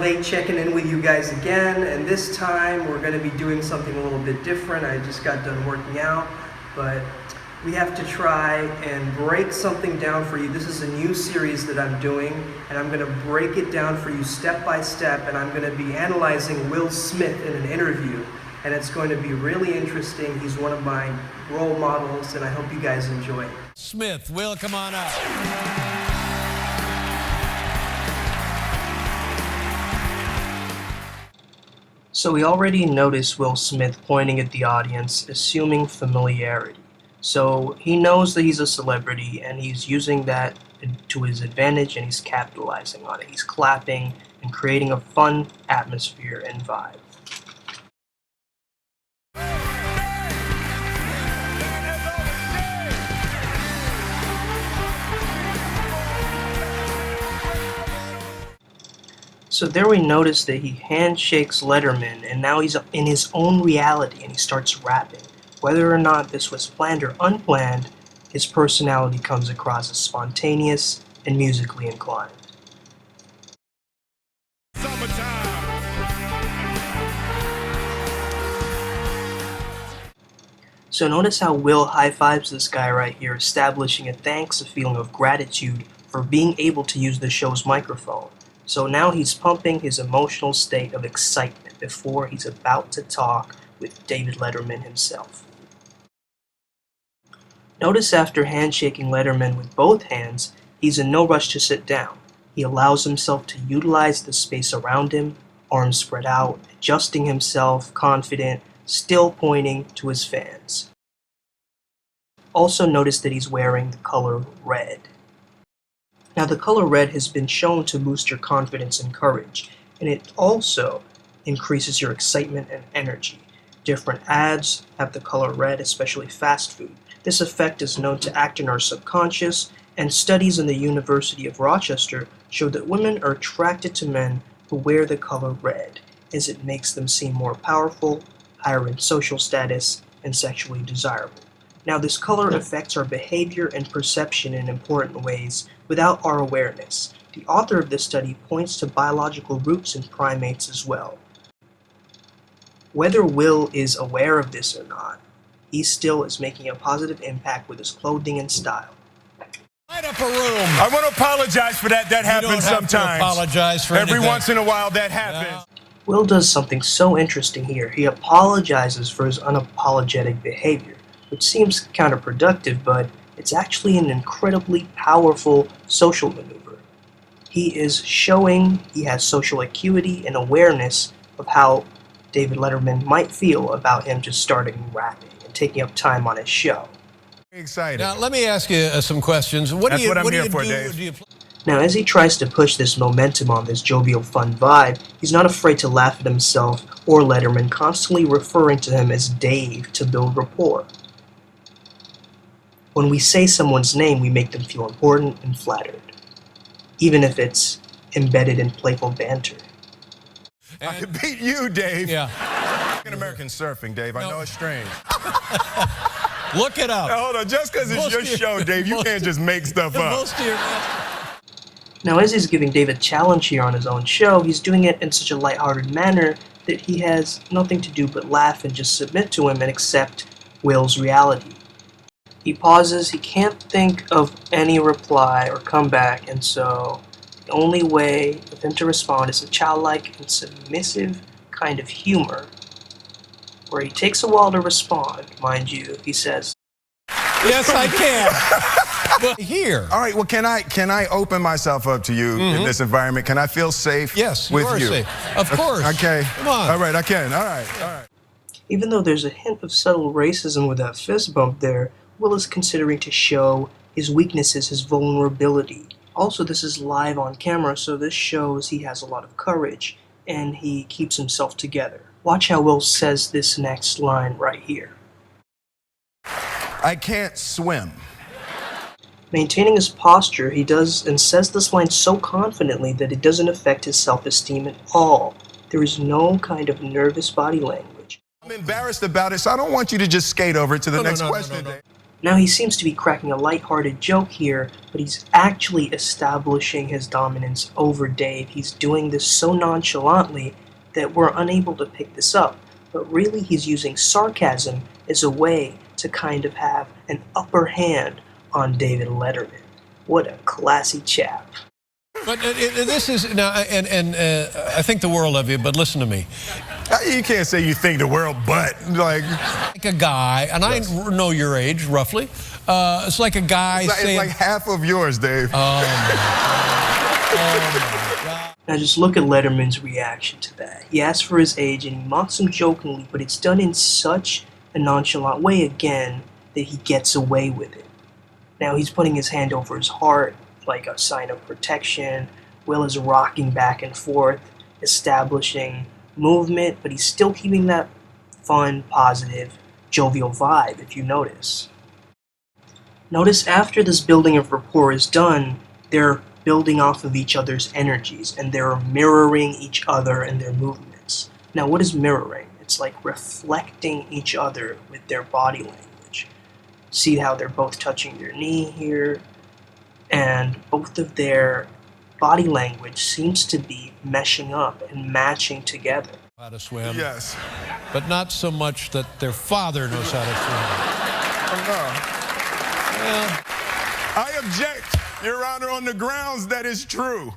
late checking in with you guys again, and this time we're going to be doing something a little bit different. I just got done working out, but we have to try and break something down for you. This is a new series that I'm doing, and I'm going to break it down for you step by step, and I'm going to be analyzing Will Smith in an interview, and it's going to be really interesting. He's one of my role models, and I hope you guys enjoy it. Smith, Will, come on up. So we already noticed Will Smith pointing at the audience, assuming familiarity. So he knows that he's a celebrity, and he's using that to his advantage, and he's capitalizing on it. He's clapping and creating a fun atmosphere and vibe. So there we notice that he handshakes Letterman, and now he's in his own reality and he starts rapping. Whether or not this was planned or unplanned, his personality comes across as spontaneous and musically inclined. So notice how Will high-fives this guy right here, establishing a thanks, a feeling of gratitude for being able to use the show's microphone. So now he's pumping his emotional state of excitement before he's about to talk with David Letterman himself. Notice after handshaking Letterman with both hands, he's in no rush to sit down. He allows himself to utilize the space around him, arms spread out, adjusting himself, confident, still pointing to his fans. Also notice that he's wearing the color red. Now the color red has been shown to boost your confidence and courage, and it also increases your excitement and energy. Different ads have the color red, especially fast food. This effect is known to act in our subconscious, and studies in the University of Rochester show that women are attracted to men who wear the color red, as it makes them seem more powerful, higher in social status, and sexually desirable. Now this color affects our behavior and perception in important ways without our awareness. The author of this study points to biological roots in primates as well. Whether Will is aware of this or not, he still is making a positive impact with his clothing and style. Light up a room. I want to apologize for that. That happens sometimes. To apologize for Every anything. once in a while that happens. Will does something so interesting here. He apologizes for his unapologetic behavior, which seems counterproductive, but it's actually an incredibly powerful social maneuver. He is showing he has social acuity and awareness of how David Letterman might feel about him just starting rapping and taking up time on his show. Excited. Now, let me ask you some questions. That's what I'm here for, Dave. Now, as he tries to push this momentum on this jovial, fun vibe, he's not afraid to laugh at himself or Letterman, constantly referring to him as Dave to build rapport. When we say someone's name, we make them feel important and flattered, even if it's embedded in playful banter. I could beat you, Dave. Yeah. American surfing, Dave. I know it's strange. Look it up. Now, hold on. Just because it's your show, Dave, you can't just make stuff up. Now, as he's giving Dave a challenge here on his own show, he's doing it in such a lighthearted manner that he has nothing to do but laugh and just submit to him and accept Will's reality. He pauses, he can't think of any reply or comeback, and so the only way of him to respond is a childlike and submissive kind of humor, where he takes a while to respond, mind you. He says, Yes, I can. But here. All right, well, can I open myself up to you in this environment? Can I feel safe Yes, with you are you? safe. Of course. Okay. Come on. All right, I can. All right. even though there's a hint of subtle racism with that fist bump there, Will is considering to show his weaknesses, his vulnerability. Also, this is live on camera, so this shows he has a lot of courage, and he keeps himself together. Watch how Will says this next line right here. I can't swim. Maintaining his posture, he does and says this line so confidently that it doesn't affect his self-esteem at all. There is no kind of nervous body language. I'm embarrassed about it, so I don't want you to just skate over to the next question. Now he seems to be cracking a lighthearted joke here, but he's actually establishing his dominance over Dave. He's doing this so nonchalantly that we're unable to pick this up, but really he's using sarcasm as a way to kind of have an upper hand on David Letterman. What a classy chap. But this is now, and I think the world of you. But listen to me. You can't say you think the world, but Like a guy, and I know your age roughly. It's like a guy saying, it's like half of yours, Dave. "Oh my God." Now just look at Letterman's reaction to that. He asks for his age and he mocks him jokingly, but it's done in such a nonchalant way again that he gets away with it. Now he's putting his hand over his heart like a sign of protection. Will is rocking back and forth, establishing movement, but he's still keeping that fun, positive, jovial vibe, if you notice. Notice after this building of rapport is done, they're building off of each other's energies, and they're mirroring each other and their movements. Now, what is mirroring? It's like reflecting each other with their body language. See how they're both touching their knee here, and both of their body language seems to be meshing up and matching together. How to swim. Yes. But not so much that their father knows how to swim. Oh, no. Well, I object, Your Honor, on the grounds that is true.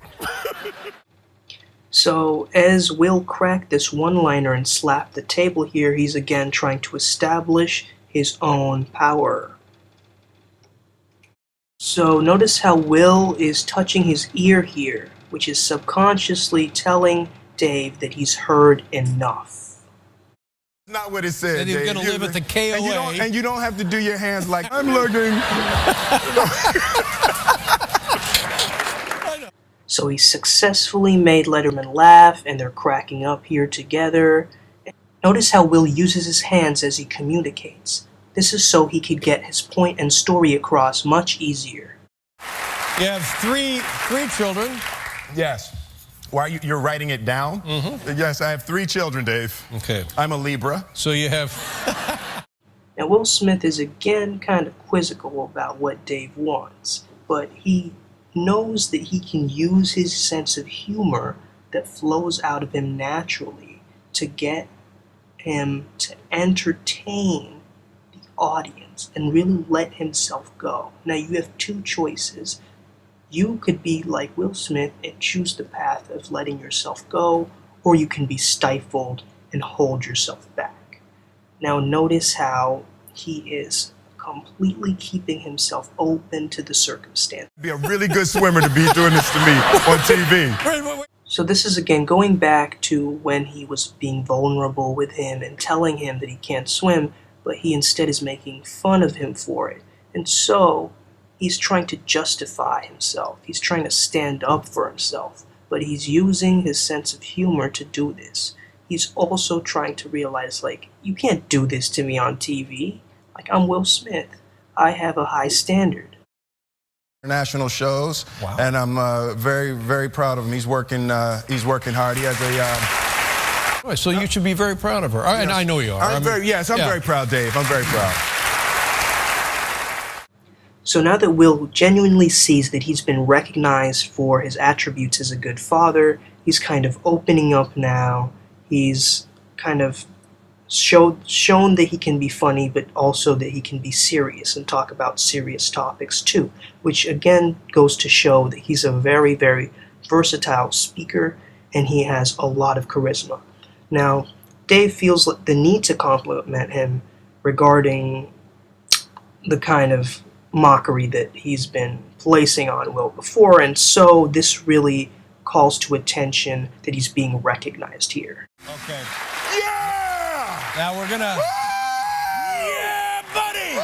So, as Will cracked this one-liner and slapped the table here, he's again trying to establish his own power. So, notice how Will is touching his ear here, which is subconsciously telling Dave that he's heard enough. Not what it said, and he's Dave. going to live at the KOA. And you don't have to do your hands like, I'm looking. So he successfully made Letterman laugh, and they're cracking up here together. Notice how Will uses his hands as he communicates. This is so he could get his point and story across much easier. You have three children. Yes. Why you're writing it down? Mm-hmm. Yes, I have 3 children, Dave. Okay. I'm a Libra. So you have... Now Will Smith is again kind of quizzical about what Dave wants, but he knows that he can use his sense of humor that flows out of him naturally to get him to entertain the audience and really let himself go. Now you have 2 choices. You could be like Will Smith and choose the path of letting yourself go, or you can be stifled and hold yourself back. Now notice how he is completely keeping himself open to the circumstance. Be a really good swimmer to be doing this to me on TV. So this is again going back to when he was being vulnerable with him and telling him that he can't swim, but he instead is making fun of him for it. And so he's trying to justify himself. He's trying to stand up for himself, but he's using his sense of humor to do this. He's also trying to realize, like, you can't do this to me on TV. Like, I'm Will Smith. I have a high standard. International shows, wow. And I'm very, very proud of him. He's working hard. He has a. So you should be very proud of her, Yes. and I know you are. I'm very proud, Dave. I'm very proud. So now that Will genuinely sees that he's been recognized for his attributes as a good father, he's kind of opening up now. He's kind of shown that he can be funny, but also that he can be serious and talk about serious topics too, which again goes to show that he's a very, very versatile speaker and he has a lot of charisma. Now, Dave feels the need to compliment him regarding the kind of mockery that he's been placing on Will before, and so this really calls to attention that he's being recognized here. Okay. Yeah! Now we're gonna. Yeah, buddy!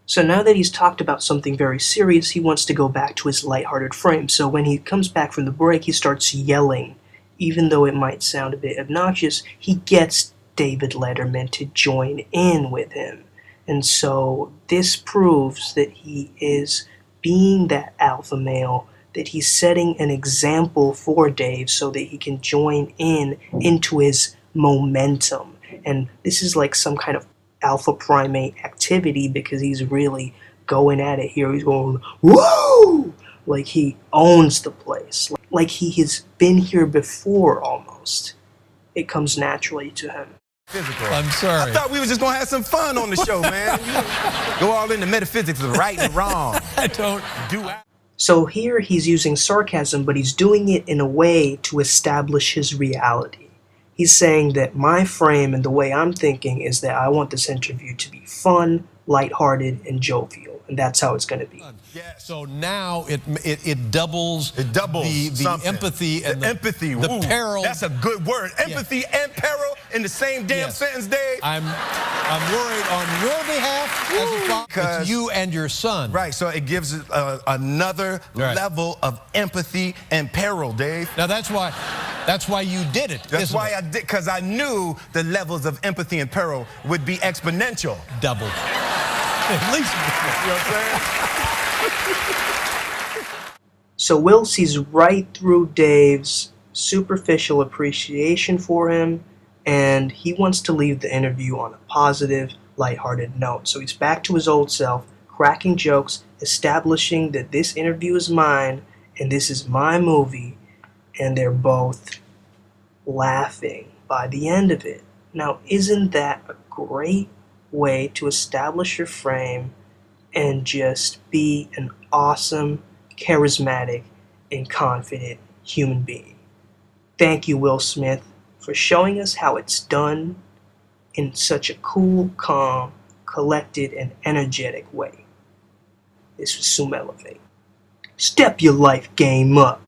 So now that he's talked about something very serious, he wants to go back to his lighthearted frame. So when he comes back from the break, he starts yelling. Even though it might sound a bit obnoxious, he gets David Letterman to join in with him. And so this proves that he is being that alpha male, that he's setting an example for Dave so that he can join in into his momentum. And this is like some kind of alpha primate activity because he's really going at it here. He's going, whoa! Like he owns the place. Like he has been here before almost. It comes naturally to him. Physical. I'm sorry. I thought we was just gonna have some fun on the show, man. Go all into metaphysics of right and wrong. I don't do. So here he's using sarcasm, but he's doing it in a way to establish his reality. He's saying that my frame and the way I'm thinking is that I want this interview to be fun, lighthearted, and jovial, and that's how it's going to be. Yeah. So now it doubles. It doubles the empathy and the empathy. The peril. That's a good word. Empathy and peril in the same damn sentence, Dave. I'm worried on your behalf as a father. It's you and your son. Right. So it gives another level of empathy and peril, Dave. Now that's why you did it. That's why I did, because I knew the levels of empathy and peril would be exponential. Double. At least. You know what I'm saying? So Will sees right through Dave's superficial appreciation for him, and he wants to leave the interview on a positive, lighthearted note. So he's back to his old self, cracking jokes, establishing that this interview is mine, and this is my movie, and they're both laughing by the end of it. Now, isn't that a great way to establish your frame and just be an awesome, charismatic, and confident human being? Thank you, Will Smith, for showing us how it's done in such a cool, calm, collected, and energetic way. This was Zoom Elevate. Step your life game up.